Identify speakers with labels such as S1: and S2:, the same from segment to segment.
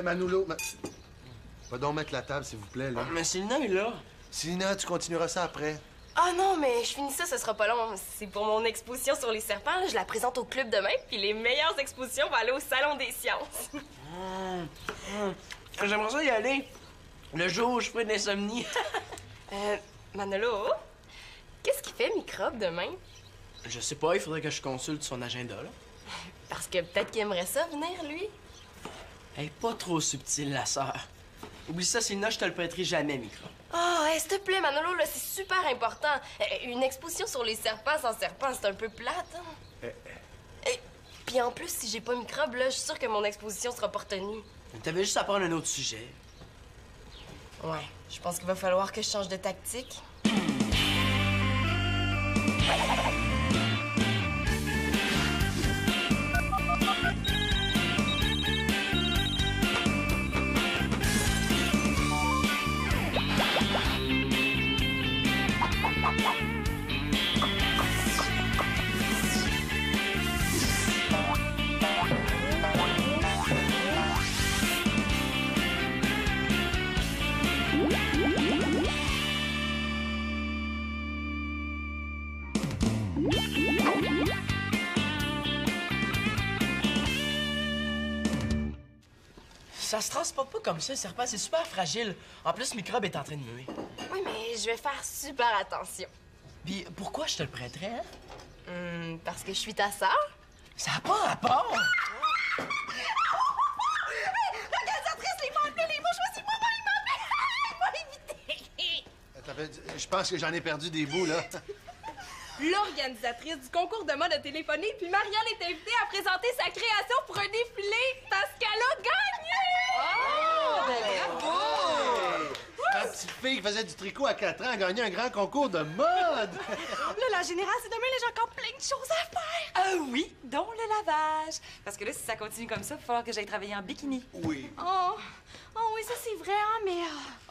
S1: Manolo, va donc mettre la table, s'il vous plaît, là.
S2: Mais Célina est là.
S1: Célina, tu continueras ça après.
S3: Ah non, mais je finis ça, ce sera pas long. C'est pour mon exposition sur les serpents. Là, je la présente au club demain, puis les meilleures expositions vont aller au Salon des sciences.
S2: J'aimerais ça y aller. Le jour où je ferai de l'insomnie.
S3: Manolo, qu'est-ce qu'il fait Microbe demain?
S2: Je sais pas, il faudrait que je consulte son agenda, là.
S3: Parce que peut-être qu'il aimerait ça venir, lui.
S2: Elle est pas trop subtile, la sœur. Oublie ça, Célina, je te le prêterai jamais, Microbe.
S3: Ah, s'il te plaît, Manolo, là, c'est super important. Une exposition sur les serpents sans serpents, c'est un peu plate, hein? Et puis en plus, si j'ai pas Microbe, là, je suis sûre que mon exposition sera pas retenue.
S2: T'avais juste à prendre un autre sujet.
S3: Ouais, je pense qu'il va falloir que je change de tactique.
S2: Ça se transporte pas comme ça, le serpent, c'est super fragile. En plus, Microbe est en train de muer.
S3: Oui, mais je vais faire super attention.
S2: Puis pourquoi je te le prêterais, hein?
S3: Parce que je suis ta sœur?
S2: Ça n'a pas rapport!
S3: L'organisatrice, les m'a appelé, les mouches, c'est moi, il m'a invité!
S1: Je pense que j'en ai perdu des bouts, là.
S3: L'organisatrice du concours de mode a téléphoné, puis Marianne est invitée à présenter sa création pour un défilé parce qu'elle a gagné! Oh!
S1: Bravo! La petite fille qui faisait du tricot à 4 ans a gagné un grand concours de mode!
S3: Là, la générale, c'est demain, j'ai encore plein de choses à faire!
S4: Oui, dont le lavage. Parce que là, si ça continue comme ça, il va falloir que j'aille travailler en bikini.
S1: Oui.
S3: Oh oui, ça c'est vrai, hein, mais...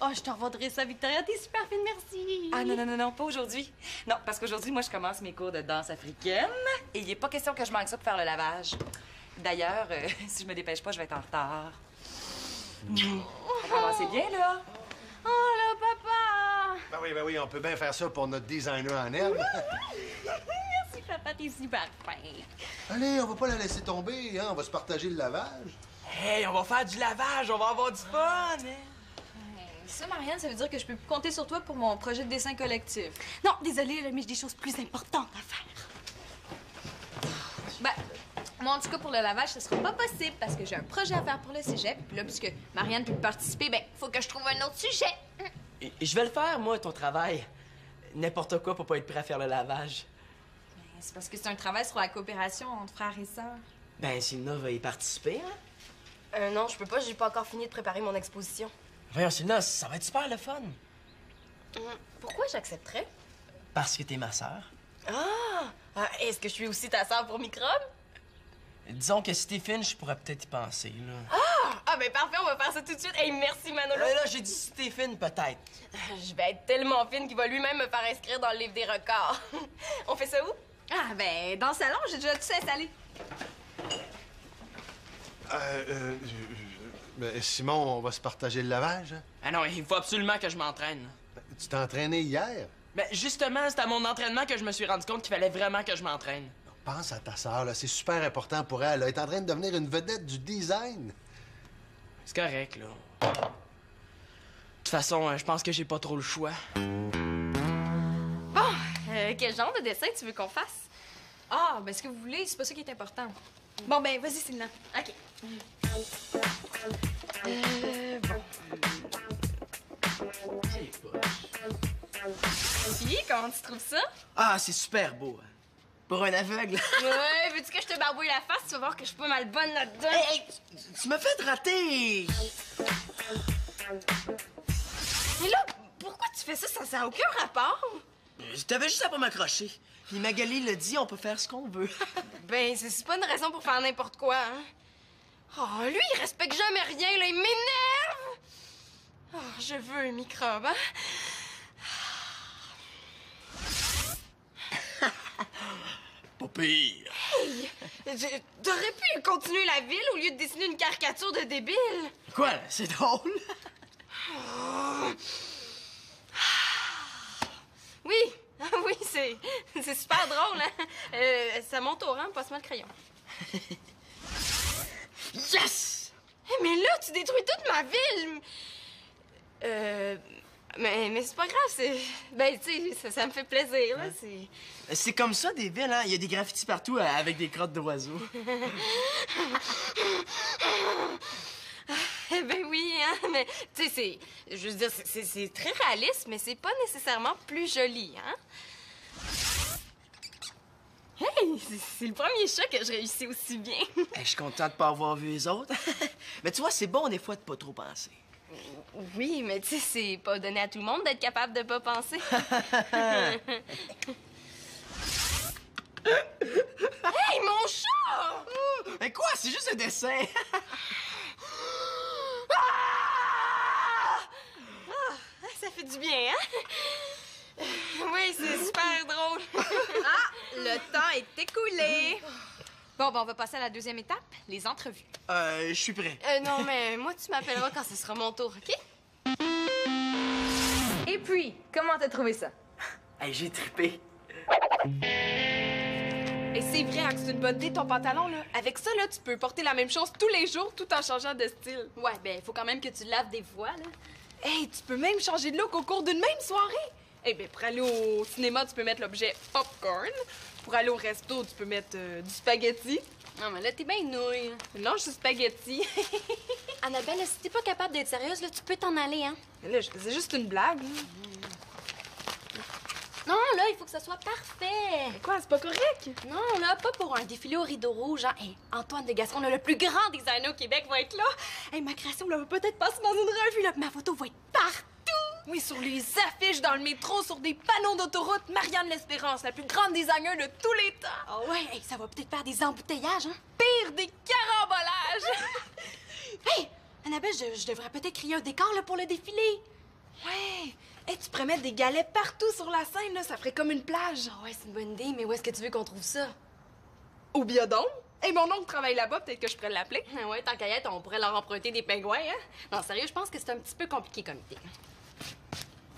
S3: Oh, je te revendrai ça, Victoria, t'es super fine, merci!
S4: Ah non, pas aujourd'hui. Non, parce qu'aujourd'hui, moi, je commence mes cours de danse africaine et il n'est pas question que je manque ça pour faire le lavage. D'ailleurs, si je me dépêche pas, je vais être en retard. Ça commence bien, là.
S3: Oh là, papa!
S1: Ben oui, on peut bien faire ça pour notre designer en herbe.
S3: Merci, papa, t'es super fin.
S1: Allez, on va pas la laisser tomber, hein? On va se partager le lavage.
S2: Hey, on va faire du lavage, on va avoir du fun! Hein?
S5: Ça, Marianne, ça veut dire que je peux plus compter sur toi pour mon projet de dessin collectif.
S3: Non, désolée, là, mais j'ai des choses plus importantes à faire.
S5: Ben, moi, en tout cas, pour le lavage, ce sera pas possible parce que j'ai un projet à faire pour le cégep. Puis là, puisque Marianne peut participer, ben, faut que je trouve un autre sujet.
S2: Et je vais le faire, moi, ton travail. N'importe quoi pour pas être prêt à faire le lavage.
S5: Ben, c'est parce que c'est un travail sur la coopération entre frères et sœurs.
S2: Ben, Célina va y participer, hein?
S3: Non, je peux pas, j'ai pas encore fini de préparer mon exposition.
S2: Voyons, Célina, ça va être super le fun.
S3: Pourquoi j'accepterais?
S2: Parce que t'es ma sœur.
S3: Est-ce que je suis aussi ta sœur pour Microbe?
S2: Disons que si t'es fine, je pourrais peut-être y penser, là.
S3: Ah, ben parfait, on va faire ça tout de suite. Hey, merci, Manolo.
S2: Là, j'ai dit si t'es fine, peut-être.
S3: Je vais être tellement fine qu'il va lui-même me faire inscrire dans le livre des records. On fait ça où?
S5: Ah, ben, dans le salon, j'ai déjà tout ça installé.
S1: Ben, Simon, on va se partager le lavage, hein?
S2: Ah non, il faut absolument que je m'entraîne.
S1: Tu t'es entraîné hier?
S2: Ben, justement, c'est à mon entraînement que je me suis rendu compte qu'il fallait vraiment que je m'entraîne.
S1: Pense à ta sœur, là. C'est super important pour elle. Elle est en train de devenir une vedette du design.
S2: C'est correct, là. De toute façon, je pense que j'ai pas trop le choix.
S3: Bon, quel genre de dessin tu veux qu'on fasse?
S5: Ah, ben, ce que vous voulez, c'est pas ça qui est important. Bon, ben, vas-y, Célina.
S3: OK. Puis, comment tu trouves ça?
S2: Ah, c'est super beau. Pour un aveugle.
S3: Ouais, veux-tu que je te barbouille la face? Tu vas voir que je suis pas mal bonne là-dedans.
S2: Hey, tu m'as fait rater!
S3: Mais là, pourquoi tu fais ça? Ça n'a aucun rapport.
S2: T'avais juste à pas m'accrocher. Puis Magali l'a dit, on peut faire ce qu'on veut.
S3: Ben, c'est pas une raison pour faire n'importe quoi, hein? Oh, lui, il respecte jamais rien, là, il m'énerve! Oh, je veux un microbe, hein?
S2: Pas pire.
S3: Hey! T'aurais pu continuer la ville au lieu de dessiner une caricature de débile.
S2: Quoi, là? C'est drôle.
S3: Oui, oui, c'est super drôle, hein? C'est à mon tour, hein? Passe-moi le crayon.
S2: Yes!
S3: Hey, mais là, tu détruis toute ma ville! Mais c'est pas grave, c'est... Ben, tu sais, ça me fait plaisir, là, c'est...
S2: C'est comme ça, des villes, hein? Il y a des graffitis partout avec des crottes d'oiseaux.
S3: Eh ben oui, hein, mais, tu sais, c'est... Je veux dire, c'est très réaliste, mais c'est pas nécessairement plus joli, hein? Hey, c'est le premier chat que je réussis aussi bien.
S2: Hey, je suis content de pas avoir vu les autres. Mais tu vois, c'est bon des fois de pas trop penser.
S3: Oui, mais tu sais, c'est pas donné à tout le monde d'être capable de pas penser. Hey, mon chat!
S2: Mais quoi? C'est juste un dessin.
S3: Ça fait du bien, hein? Oui, c'est super drôle.
S5: Le temps est écoulé. Bon, on va passer à la deuxième étape, les entrevues.
S2: Je suis prêt.
S3: Non, mais moi, tu m'appelleras quand ce sera mon tour, OK?
S5: Et puis, comment t'as trouvé ça?
S2: Hey, j'ai trippé.
S6: Et c'est vrai hein, que c'est une bonne idée ton pantalon, là. Avec ça, là, tu peux porter la même chose tous les jours tout en changeant de style.
S5: Ouais, ben, faut quand même que tu laves des fois, là.
S6: Hey, tu peux même changer de look au cours d'une même soirée. Eh bien, pour aller au cinéma, tu peux mettre l'objet popcorn. Pour aller au resto, tu peux mettre du spaghetti.
S3: Non, mais là, t'es bien nouille.
S6: Non, je suis spaghetti.
S3: Annabelle, si t'es pas capable d'être sérieuse, là, tu peux t'en aller, hein?
S6: Mais là, c'est juste une blague, là.
S3: Non, là, il faut que ça soit parfait.
S6: Quoi, c'est pas correct?
S3: Non, là, pas pour un défilé au rideau rouge, hein. Hey, Antoine de Gascon, là, le plus grand designer au Québec, va être là. Hey, ma création, là, va peut-être passer dans une revue, là. Ma photo va être partout.
S6: Oui, sur les affiches dans le métro, sur des panneaux d'autoroute, Marianne L'Espérance, la plus grande designer de tous les temps.
S3: Ah ouais, hey, ça va peut-être faire des embouteillages, hein.
S6: Pire des carambolages.
S3: Hey, Annabelle, je devrais peut-être créer un décor, là, pour le défilé.
S6: Ouais. Hey, tu pourrais mettre des galets partout sur la scène, là. Ça ferait comme une plage.
S3: Ah ouais, c'est une bonne idée, mais où est-ce que tu veux qu'on trouve ça?
S6: Au biodôme. Hey, mon oncle travaille là-bas, peut-être que je pourrais l'appeler.
S3: Ah ouais, tant qu'à y être, on pourrait leur emprunter des pingouins, hein. Non, sérieux, je pense que c'est un petit peu compliqué comme idée.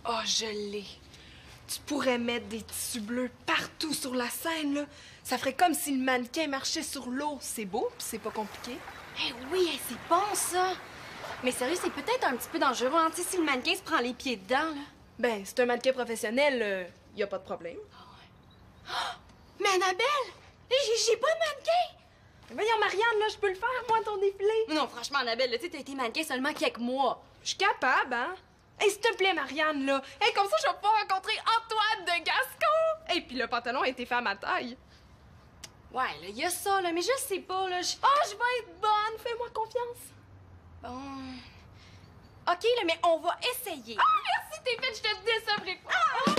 S6: Oh, je l'ai. Tu pourrais mettre des tissus bleus partout sur la scène, là. Ça ferait comme si le mannequin marchait sur l'eau. C'est beau, puis c'est pas compliqué.
S3: Eh oui, hey, c'est bon, ça. Mais sérieux, c'est peut-être un petit peu dangereux, hein, tu sais, si le mannequin se prend les pieds dedans, là.
S6: Ben, c'est un mannequin professionnel, y a pas de problème.
S3: Mais Annabelle, j'ai pas de mannequin.
S6: Voyons, Marianne, là, je peux le faire, moi, ton défilé.
S3: Non, franchement, Annabelle, tu sais, t'as été mannequin seulement quelques mois.
S6: Je suis capable, hein? Hey, s'il te plaît, Marianne, là. Hey, comme ça, je vais pouvoir rencontrer Antoine de Gascon. Hey, puis le pantalon a été fait à ma taille.
S3: Ouais, là, y a ça, là, mais je sais pas, là,
S6: Oh, je vais être bonne, fais-moi confiance.
S3: Bon... OK, là, mais on va essayer.
S6: Ah, merci, t'es faite, je te décevrai pas.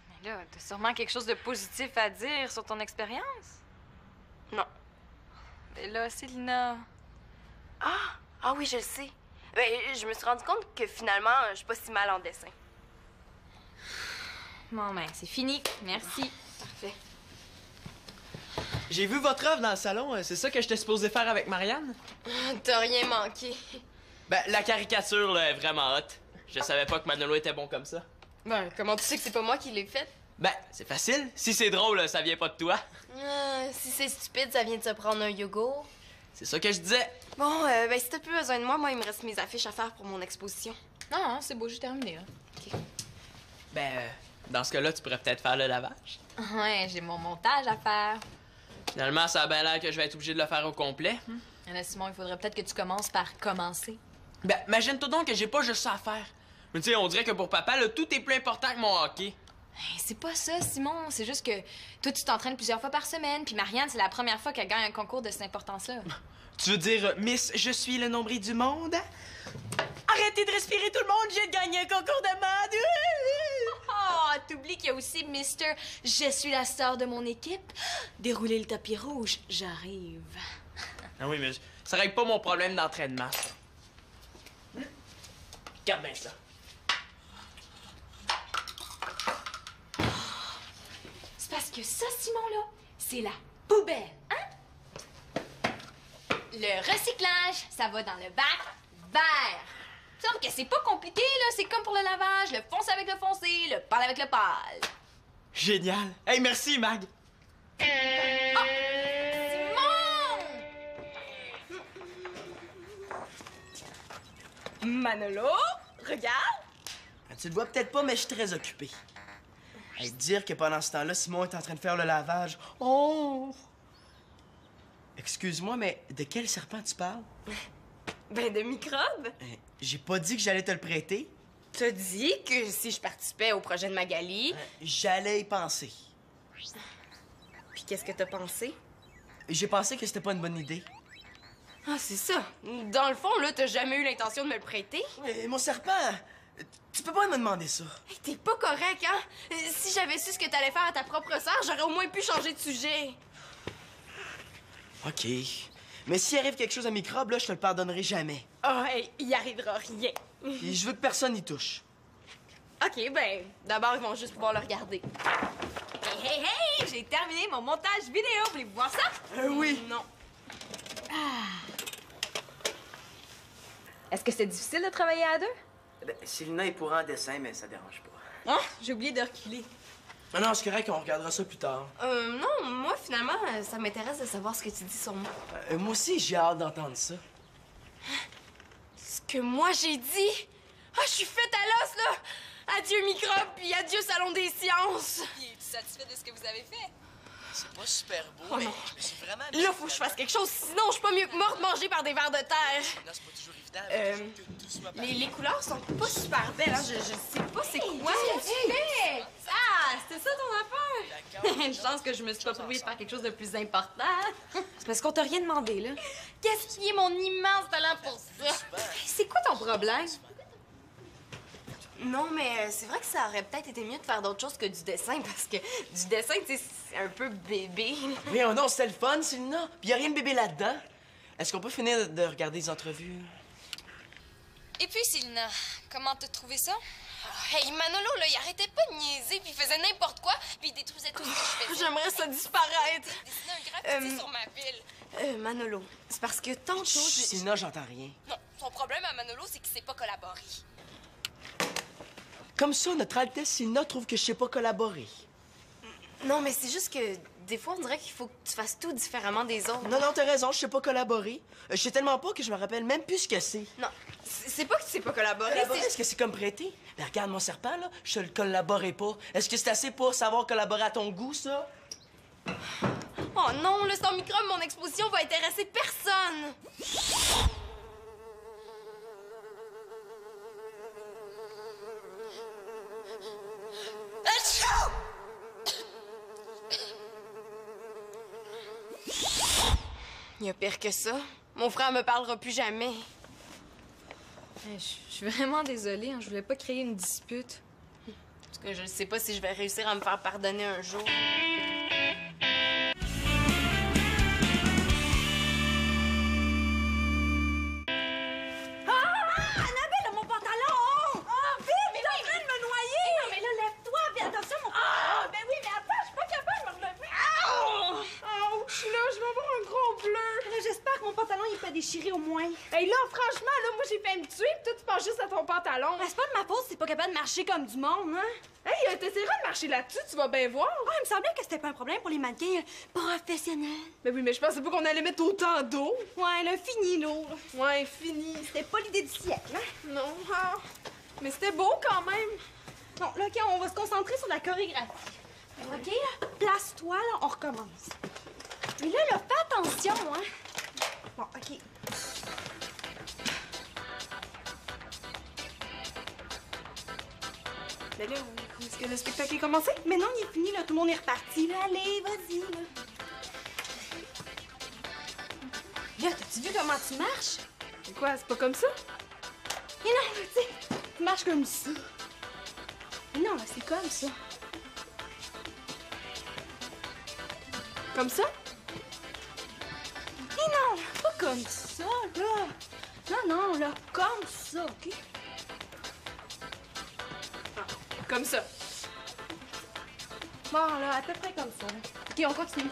S4: Mais là, t'as sûrement quelque chose de positif à dire sur ton expérience?
S3: Non.
S4: Mais là, Célina...
S3: Ah oui, je le sais. Ben, je me suis rendu compte que finalement, je suis pas si mal en dessin.
S5: Bon, ben, c'est fini. Merci.
S3: Parfait.
S2: J'ai vu votre œuvre dans le salon. C'est ça que j'étais supposé faire avec Marianne?
S3: T'as rien manqué.
S2: Ben, la caricature, là, est vraiment hot. Je savais pas que Manolo était bon comme ça.
S3: Ben, comment tu sais que c'est pas moi qui l'ai faite?
S2: Ben, c'est facile. Si c'est drôle, ça vient pas de toi.
S3: Si c'est stupide, ça vient de se prendre un yogourt.
S2: C'est ça que je disais.
S3: Bon, ben, si t'as plus besoin de moi, il me reste mes affiches à faire pour mon exposition.
S5: Non, c'est beau, j'ai terminé, là.
S2: Ben, dans ce cas-là, tu pourrais peut-être faire le lavage.
S5: Ouais, j'ai mon montage à faire.
S2: Finalement, ça a bien l'air que je vais être obligé de le faire au complet.
S5: Là, Simon, il faudrait peut-être que tu commences par commencer.
S2: Ben, imagine-toi donc que j'ai pas juste ça à faire. Mais tu sais, on dirait que pour papa, là, tout est plus important que mon hockey.
S5: Hey, c'est pas ça, Simon. C'est juste que toi, tu t'entraînes plusieurs fois par semaine, puis Marianne, c'est la première fois qu'elle gagne un concours de cette importance-là.
S2: Tu veux dire, Miss, je suis le nombril du monde? Arrêtez de respirer tout le monde, j'ai gagné un concours de mode!
S5: Oh, t'oublies qu'il y a aussi Mister Je suis la star de mon équipe. Déroulez le tapis rouge, j'arrive.
S2: Ah oui, mais ça règle pas mon problème d'entraînement, ça. Regarde bien ça.
S5: C'est parce que ça, Simon, là, c'est la poubelle, hein? Le recyclage, ça va dans le bac vert. Il me semble que c'est pas compliqué, là. C'est comme pour le lavage, le foncé avec le foncé, le pâle avec le pâle.
S2: Génial. Hey, merci, Mag.
S6: Manolo, regarde!
S2: Tu le vois peut-être pas, mais je suis très occupé. Hey, dire que pendant ce temps-là, Simon est en train de faire le lavage. Oh! Excuse-moi, mais de quel serpent tu parles?
S3: Ben, de microbes.
S2: J'ai pas dit que j'allais te le prêter.
S3: T'as dit que si je participais au projet de Magali...
S2: J'allais y penser.
S3: Puis qu'est-ce que t'as pensé?
S2: J'ai pensé que c'était pas une bonne idée.
S3: Ah, c'est ça. Dans le fond, là, t'as jamais eu l'intention de me le prêter?
S2: Mais mon serpent, tu peux pas me demander ça.
S3: Hey, t'es pas correct, hein? Si j'avais su ce que t'allais faire à ta propre sœur, j'aurais au moins pu changer de sujet.
S2: OK. Mais s'il arrive quelque chose à microbe, là, je te le pardonnerai jamais.
S3: Oh, hey, il arrivera rien.
S2: Et je veux que personne n'y touche.
S3: OK, ben, d'abord, ils vont juste pouvoir le regarder.
S5: Hey, hey, hey! J'ai terminé mon montage vidéo. Voulez-vous voir ça?
S2: Oui.
S3: Non.
S5: Est-ce que c'est difficile de travailler à deux?
S2: Ben, Célina est pour en dessin, mais ça dérange pas.
S3: Ah, j'ai oublié de reculer.
S2: Ah non, c'est correct, on regardera ça plus tard.
S3: Non, moi, finalement, ça m'intéresse de savoir ce que tu dis sur moi.
S2: Moi aussi, j'ai hâte d'entendre ça.
S3: Ce que moi, j'ai dit? Ah, je suis faite à l'os, là! Adieu microbe, puis adieu salon des sciences!
S4: Puis, es-tu satisfait de ce que vous avez fait?
S2: C'est pas super beau,
S3: Oh
S2: mais
S3: non.
S2: je me suis vraiment...
S3: Là, faut que je fasse quelque chose, sinon je suis pas mieux que morte mangée par des vers de terre.
S2: Non, c'est pas toujours évident, que tout soit
S3: Les couleurs sont pas super belles, hein. Je sais pas c'est quoi.
S5: Ah, c'était ça ton affaire?
S3: Une chance que je me suis pas trouvée de faire quelque chose de plus important.
S5: C'est parce qu'on t'a rien demandé, là.
S3: Qu'est-ce qui est mon immense talent pour ça?
S5: C'est quoi ton problème?
S3: Non, mais c'est vrai que ça aurait peut-être été mieux de faire d'autres choses que du dessin, parce que du dessin, tu sais, c'est un peu bébé.
S2: Mais oh non, c'était le fun, Célina. Puis y a rien de bébé là-dedans. Est-ce qu'on peut finir de regarder les entrevues?
S7: Et puis, Célina, comment t'as trouvé ça?
S3: Hey, Manolo, là, il arrêtait pas de niaiser, puis il faisait n'importe quoi, puis il détruisait tout ce que je faisais. J'aimerais ça disparaître.
S7: Il dessinait un graffiti sur ma ville.
S3: Manolo, c'est parce que tantôt,
S2: Célina, j'entends rien.
S7: Non, son problème à Manolo, c'est qu'il sait pas collaborer.
S2: Comme ça, notre Altesse Célina trouve que je sais pas collaborer.
S3: Non, mais c'est juste que des fois, on dirait qu'il faut que tu fasses tout différemment des autres.
S2: Non, t'as raison, je sais pas collaborer. Je sais tellement pas que je me rappelle même plus ce que c'est.
S3: Non, c'est pas que tu sais pas collaborer,
S2: Collaborer,
S3: c'est...
S2: est-ce que c'est comme prêter? Ben regarde mon serpent, là, je le collaborais pas. Est-ce que c'est assez pour savoir collaborer à ton goût, ça?
S3: Oh non, le sans microbe, mon exposition va intéresser personne. Il y a pire que ça. Mon frère me parlera plus jamais.
S5: Je suis vraiment désolée, hein. Je voulais pas créer une dispute.
S3: En tout cas, je ne sais pas si je vais réussir à me faire pardonner un jour.
S5: Annabelle, mon pantalon! Oh, vite! Mais là, il est en train de me noyer! Non, mais là, lève-toi, puis attention, mon pantalon! Ah, ben oui, mais attends, je suis pas capable de me relever!
S6: Ouch, là, je vais avoir un gros bleu.
S5: J'espère que mon pantalon, il est pas déchiré au moins.
S6: Hey, là, franchement, là, moi, j'ai failli me tuer, pis toi, tu penses juste à ton pantalon.
S5: C'est pas de ma faute si t'es pas capable de marcher comme du monde, hein?
S6: Hey, t'essaieras de marcher là-dessus, tu vas bien voir.
S5: Ah, il me semblait que c'était pas un problème pour les mannequins professionnels.
S6: Mais oui, mais je pensais pas qu'on allait mettre autant d'eau.
S5: Ouais, là, fini, l'eau.
S6: Ouais, fini.
S5: C'était pas l'idée du siècle, hein?
S6: Non, ah. Mais c'était beau quand même.
S5: Bon, là, OK, on va se concentrer sur la chorégraphie. OK, là, place-toi, là, on recommence. Mais là, fais attention, hein? Bon, OK.
S6: Mais là, est-ce que le spectacle est commencé?
S5: Mais non, il est fini, là, tout le monde est reparti, là. Allez, vas-y, là. Là, t'as-tu vu comment tu marches?
S6: C'est quoi, c'est pas comme ça?
S5: Mais non, tu sais, tu marches comme ça. Mais non, là, c'est comme ça.
S6: Comme ça?
S5: Mais non, pas comme ça, là. Non, là, comme ça, OK?
S6: Comme ça.
S5: Bon, là, à peu près comme ça, là. OK, on continue.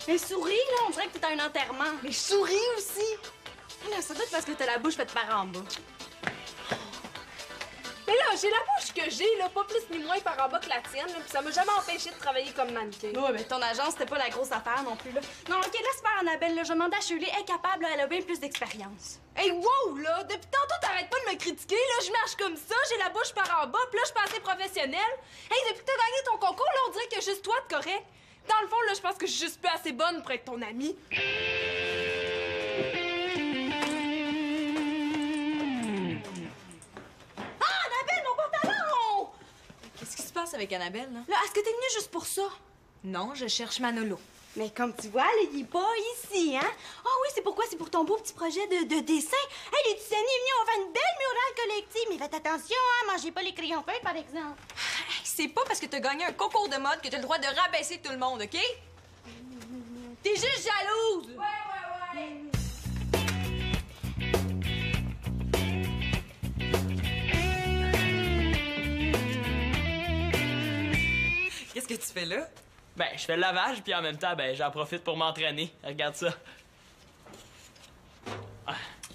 S5: Mais souris, là, on dirait que t'es à un enterrement.
S6: Mais je souris aussi.
S5: Là, ça doit être parce que t'as la bouche faite par en bas.
S6: Mais là, j'ai la bouche que j'ai, là, pas plus ni moins par en bas que la tienne, là, pis ça m'a jamais empêché de travailler comme mannequin.
S5: Ouais, mais ton agence, c'était pas la grosse affaire non plus, là. Non, OK, laisse faire Annabelle, là. Je demande à Shirley, elle est capable, là, elle a bien plus d'expérience.
S6: Hey, wow, là! Depuis tantôt, t'arrêtes pas de me critiquer, là. Je marche comme ça, j'ai la bouche par en bas, pis là, je suis pas assez professionnelle. Hey, depuis que t'as gagné ton concours, là, on dirait que juste toi, t'es correct. Dans le fond, là, je pense que je suis juste plus assez bonne pour être ton amie.
S5: Qu'est-ce qui se passe avec Annabelle, là?
S6: Là, est-ce que t'es venue juste pour ça?
S5: Non, je cherche Manolo.
S8: Mais comme tu vois, là, il est pas ici, hein? Ah oui, c'est pourquoi? C'est pour ton beau petit projet de dessin. Hey, les Tiziani est venu, on va faire une belle murale collective. Mais faites attention, hein? Mangez pas les crayons feuilles, par exemple.
S5: C'est pas parce que t'as gagné un concours de mode que t'as le droit de rabaisser tout le monde, OK? T'es juste jalouse!
S8: Ouais.
S4: Qu'est-ce que tu fais là?
S9: Ben, je fais le lavage, puis en même temps, ben, j'en profite pour m'entraîner. Regarde ça.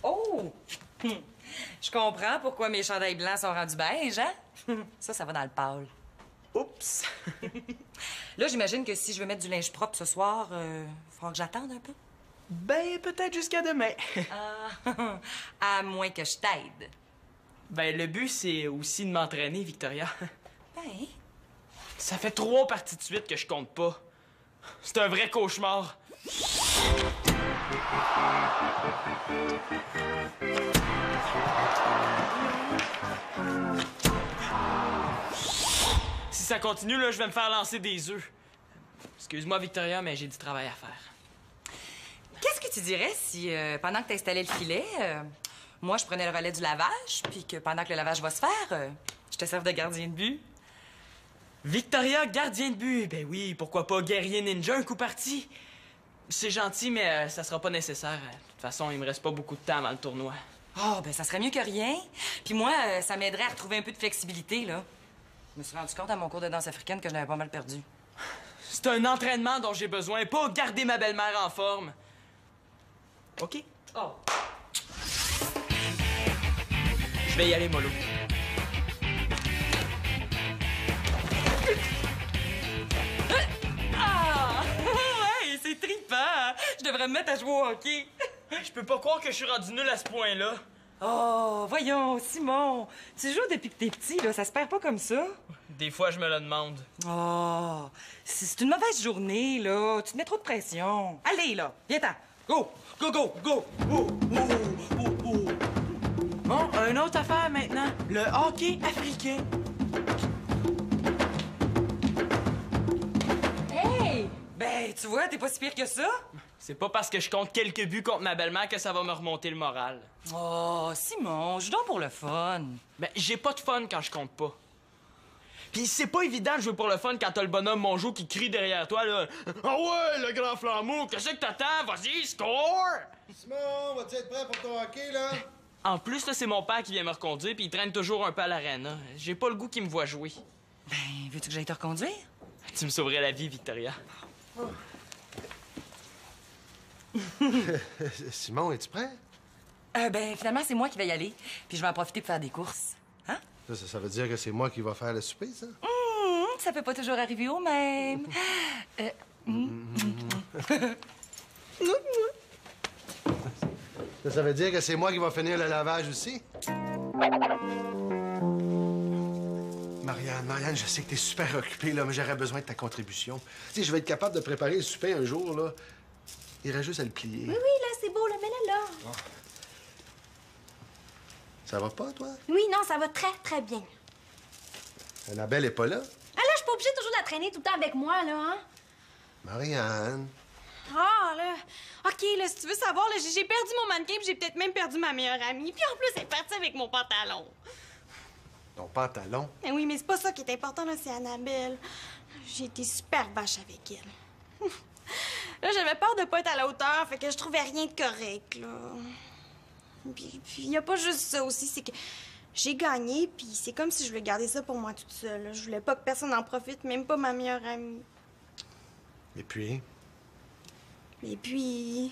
S4: Oh! Je comprends pourquoi mes chandails blancs sont rendus beige, hein? Ça va dans le pâle.
S9: Oups!
S4: Là, j'imagine que si je veux mettre du linge propre ce soir, faudra que j'attende un peu.
S2: Ben, peut-être jusqu'à demain.
S4: Ah, à moins que je t'aide.
S9: Ben, le but, c'est aussi de m'entraîner, Victoria.
S4: Ben,
S9: Ça fait 3 parties de suite que je compte pas. C'est un vrai cauchemar. Si ça continue, là, je vais me faire lancer des œufs. Excuse-moi, Victoria, mais j'ai du travail à faire.
S4: qu'est-ce que tu dirais si, pendant que t'installais le filet, moi, je prenais le relais du lavage, puis que pendant que le lavage va se faire, je te serve de gardien de but?
S9: Victoria, gardien de but. Ben oui, pourquoi pas guerrier ninja, un coup parti. C'est gentil, mais ça sera pas nécessaire. De toute façon, il me reste pas beaucoup de temps avant le tournoi.
S4: Ah, ben ça serait mieux que rien. Puis moi, ça m'aiderait à retrouver un peu de flexibilité, là. Je me suis rendu compte à mon cours de danse africaine que je l'avais pas mal perdu.
S9: C'est un entraînement dont j'ai besoin, pas garder ma belle-mère en forme. OK?
S4: Oh.
S9: Je vais y aller, mollo.
S4: Ah! Ouais, c'est trippant! Je devrais me mettre à jouer au hockey.
S9: Je peux pas croire que je suis rendu nul à ce point-là.
S4: Oh, voyons, Simon, tu joues depuis que t'es petit, là, ça se perd pas comme ça?
S9: Des fois, je me le demande.
S4: Oh, si c'est une mauvaise journée, là, tu te mets trop de pression. Allez, là, viens-t'en. Go, go, go, go.
S2: Bon, une autre affaire maintenant. Le hockey africain.
S4: Hey! Ben, tu vois, t'es pas si pire que ça.
S9: C'est pas parce que je compte quelques buts contre ma belle-mère que ça va me remonter le moral.
S4: Oh, Simon, joue donc pour le fun.
S9: Ben, j'ai pas de fun quand je compte pas. Pis c'est pas évident de jouer pour le fun quand t'as le bonhomme Mongeau qui crie derrière toi, là. Ah ouais, le grand flambeau, qu'est-ce que t'attends? Vas-y, score!
S1: Simon, vas-tu être prêt pour ton hockey, là?
S9: En plus, là, c'est mon père qui vient me reconduire, puis il traîne toujours un peu à l'aréna. J'ai pas le goût qu'il me voit jouer.
S4: Ben, veux-tu que j'aille te reconduire?
S9: Tu me sauverais la vie, Victoria.
S1: Simon, es-tu prêt?
S4: Ben, finalement, c'est moi qui vais y aller. Puis je vais en profiter pour faire des courses. Hein?
S1: Ça veut dire que c'est moi qui va faire le souper, ça?
S4: Ça peut pas toujours arriver au même.
S1: Ça veut dire que c'est moi qui va finir le lavage aussi? Marianne, je sais que t'es super occupée, là, mais j'aurais besoin de ta contribution. Tu sais, je vais être capable de préparer le souper un jour, là. Il reste juste à le plier.
S8: Oui, là, c'est beau, là, mets-le là.
S1: Ça va pas, toi?
S8: Oui, non, ça va très, très bien.
S1: Annabelle est pas là?
S8: Ah là, je suis pas obligée toujours de la traîner tout le temps avec moi, là, hein?
S1: Marianne.
S8: Ah, là. OK, là, si tu veux savoir, là, j'ai perdu mon mannequin puis j'ai peut-être même perdu ma meilleure amie. Puis en plus, elle est partie avec mon pantalon.
S1: Ton pantalon?
S8: Mais oui, mais c'est pas ça qui est important, là, c'est Annabelle. J'ai été super vache avec elle. Là, j'avais peur de pas être à la hauteur, fait que je trouvais rien de correct, là. Puis y a pas juste ça aussi, c'est que j'ai gagné, puis c'est comme si je voulais garder ça pour moi toute seule, là. Je voulais pas que personne en profite, même pas ma meilleure amie.
S1: Et puis?
S8: Et puis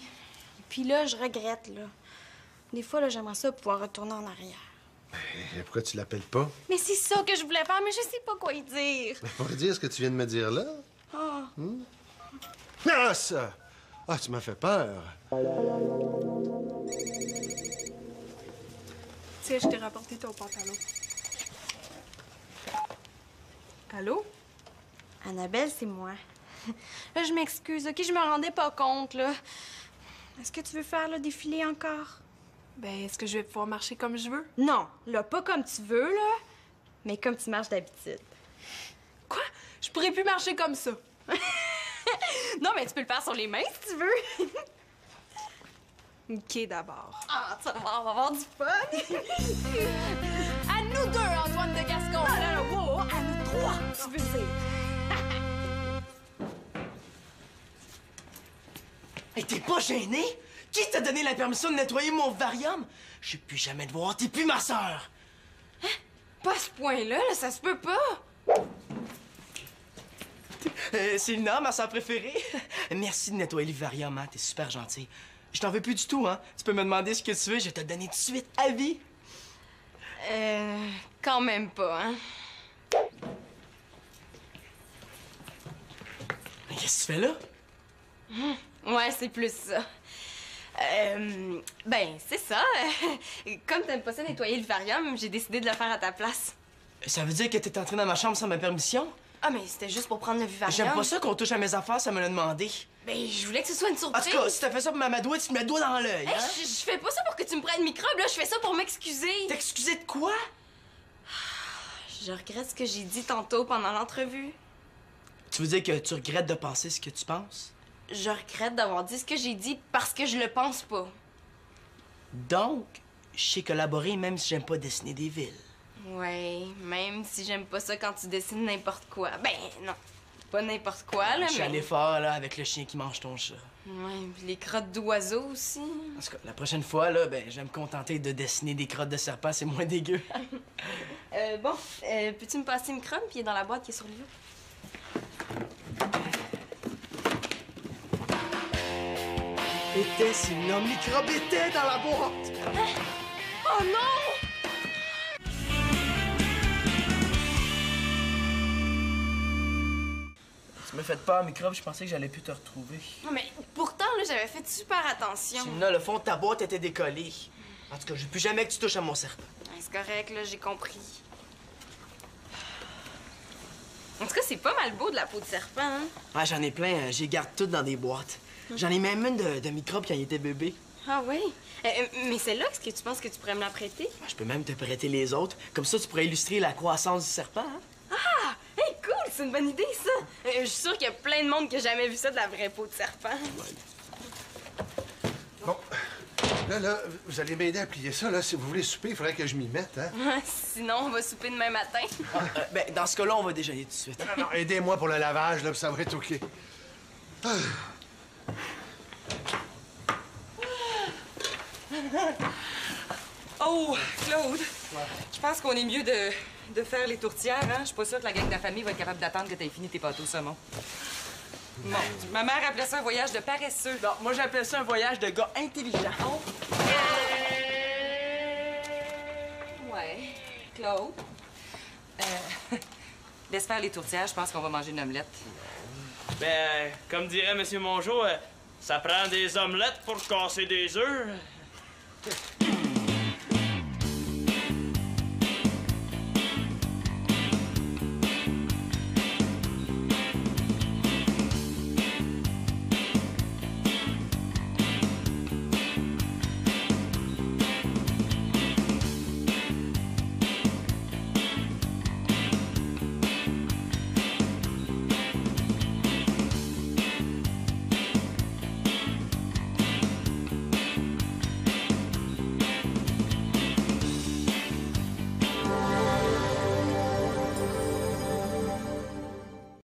S8: là, je regrette, là. Des fois, là, j'aimerais ça pouvoir retourner en arrière.
S1: Et pourquoi tu l'appelles pas?
S8: Mais c'est ça que je voulais faire, mais je sais pas quoi y dire.
S1: Pour dire ce que tu viens de me dire là?
S8: Ah.
S1: Ah, ça! Ah, tu m'as fait peur.
S6: Tiens, je t'ai rapporté ton pantalon. Allô?
S8: Annabelle, c'est moi. Là, je m'excuse, OK? Je me rendais pas compte, là. Est-ce que tu veux faire le défilé encore?
S6: Ben, est-ce que je vais pouvoir marcher comme je veux?
S8: Non, là, pas comme tu veux, là, mais comme tu marches d'habitude.
S6: Quoi? Je pourrais plus marcher comme ça.
S8: Non, mais tu peux le faire sur les mains, si tu veux.
S6: OK, d'abord.
S8: Ah, tu vas voir, on va avoir du fun.
S6: À nous deux, Antoine de Gascon!
S8: Ah, là, là, wow, à nous trois, tu veux dire.
S2: Hey, t'es pas gêné? Qui t'a donné la permission de nettoyer mon vivarium? Je sais plus jamais te voir, t'es plus ma sœur!
S8: Pas à ce point-là, là, ça se peut pas.
S2: C'est Lina, ma sœur préférée. Merci de nettoyer le vivarium, hein, t'es super gentil. Je t'en veux plus du tout, hein. Tu peux me demander ce que tu veux, je vais te le donner tout de suite, à vie.
S8: Quand même pas, hein.
S2: Qu'est-ce que tu fais là?
S8: Ouais, c'est plus ça. Ben, c'est ça. Comme t'aimes pas ça nettoyer le vivarium, j'ai décidé de le faire à ta place.
S2: Ça veut dire que t'es entré dans ma chambre sans ma permission?
S8: Ah, mais c'était juste pour prendre le vivarium.
S2: J'aime pas ça qu'on touche à mes affaires, ça me l'a demandé.
S8: Ben, je voulais que ce soit une
S2: En
S8: surprise.
S2: tout cas, si t'as fait ça pour m'amadouer, tu te mets le doigt dans l'œil,
S8: Hey,
S2: hein?
S8: je fais pas ça pour que tu me prennes microbe, là. Je fais ça pour m'excuser.
S2: T'excuser de quoi?
S8: Je regrette ce que j'ai dit tantôt pendant l'entrevue.
S2: Tu veux dire que tu regrettes de penser ce que tu penses?
S8: Je regrette d'avoir dit ce que j'ai dit parce que je le pense pas.
S2: Donc, je sais collaborer même si j'aime pas dessiner des villes.
S8: Ouais, même si j'aime pas ça quand tu dessines n'importe quoi. Ben, non. Pas n'importe quoi, là,
S2: Je suis allé fort, là, avec le chien qui mange ton chat.
S8: Ouais, pis les crottes d'oiseaux aussi.
S2: En tout cas, la prochaine fois, là, ben, je vais me contenter de dessiner des crottes de serpent, c'est moins dégueu.
S8: Bon, peux-tu me passer une microbe? Puis il est dans la boîte qui est sur le lit.
S2: Était si le microbe était dans la boîte!
S8: Oh non!
S2: Tu m'as fait peur, microbe, je pensais que j'allais plus te retrouver.
S8: Non, mais pourtant, là, j'avais fait super attention.
S2: Simona, le fond de ta boîte était décollé. En tout cas, je veux plus jamais que tu touches à mon serpent.
S8: Ouais, c'est correct, là, j'ai compris. En tout cas, c'est pas mal beau de la peau de serpent, hein?
S2: Ah, j'en ai plein, j'y garde toutes dans des boîtes. J'en ai même une de microbe quand il était bébé.
S8: Ah oui? Mais celle-là, est-ce que tu penses que tu pourrais me la prêter?
S2: Je peux même te prêter les autres. Comme ça, tu pourrais illustrer la croissance du serpent, hein?
S8: Ah! Hey, cool! C'est une bonne idée, ça! Je suis sûre qu'il y a plein de monde qui a jamais vu ça de la vraie peau de serpent.
S1: Bon. Là, vous allez m'aider à plier ça, là. Si vous voulez souper, il faudrait que je m'y mette, hein?
S8: Sinon, on va souper demain matin.
S2: Ben, dans ce cas-là, on va déjeuner tout de suite.
S1: Non, aidez-moi pour le lavage, là, puis ça va être OK. Ah.
S4: Oh, Claude, je pense qu'on est mieux de faire les tourtières, hein? Je suis pas sûre que la gang de la famille va être capable d'attendre que t'aies fini tes pâteaux au saumon. Bon, ma mère appelait ça un voyage de paresseux.
S2: Non, moi, j'appelle ça un voyage de gars intelligents.
S4: Ouais, Claude. Laisse faire les tourtières, je pense qu'on va manger une omelette.
S9: Ben, comme dirait M. Mongeau, ça prend des omelettes pour casser des œufs.